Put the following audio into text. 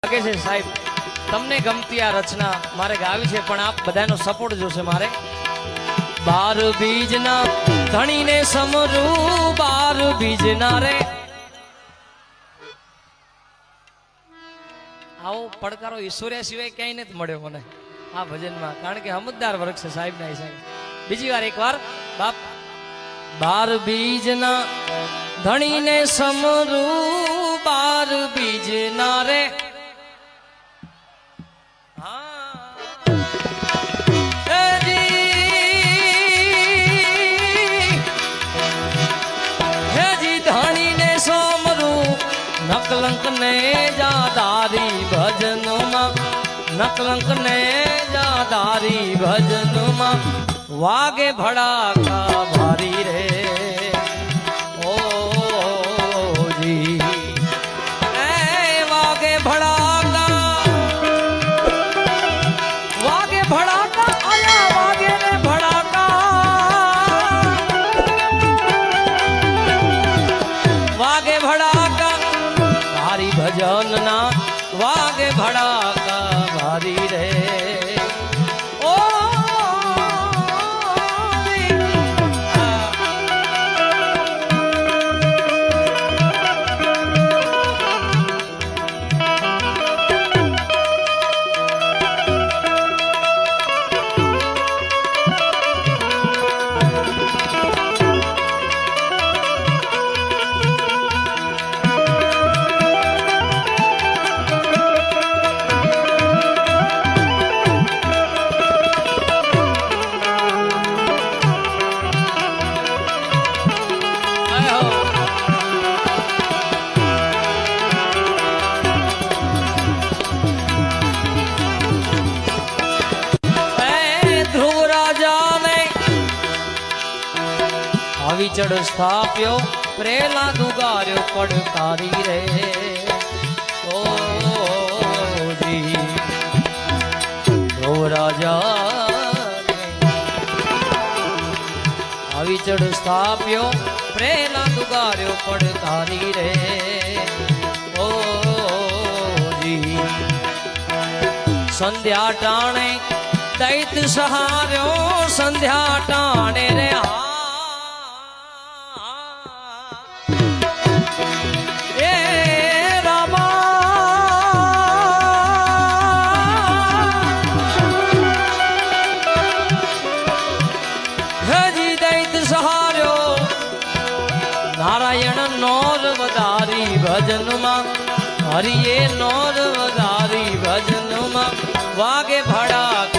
લાગે છે સાહેબ તમને ગમતી આ રચના મારે ગાવી છે પણ આપ બધાનો સપોર્ટ જોશે મારે 12 બીજના ધણીને સમરું 12 બીજના રે આવો પડકારો ઈશ્વર્યા સિવાય ક્યાંય નથી મળ્યો મને આ ભજનમાં કારણ કે સમજદાર વર્ગ છે સાહેબના હિસાબે બીજી વાર એકવાર બાપ 12 બીજના ધણીને સમરું 12 બીજના રે નકલંક ને જાદારી ભજનમાં નકલંક ને જાદારી ભજનમાં વાગે ભડાકા ભારી રે ઓ જી એ વાગે ભડાકા આયા વાગે ને ભડાકા વાગે ભડાકા ભજન ના વાગે ભડાકા ભારી રે ઓ વિચડ સ્થાપ્યો પ્રેલા દુગાર્યો પડકારી રે ઓ જી ઓ રાજા વિચડ સ્થાપ્યો પ્રેલા દુગાર્યો પડકારી રે ઓ જી સંધ્યા ટાણે દૈત સહાર્યો સંધ્યા ટાણે રે નારાયણ નોર વધારી ભજનમાં હરિયે નોર વધારી ભજનમાં વાગે ભડાકા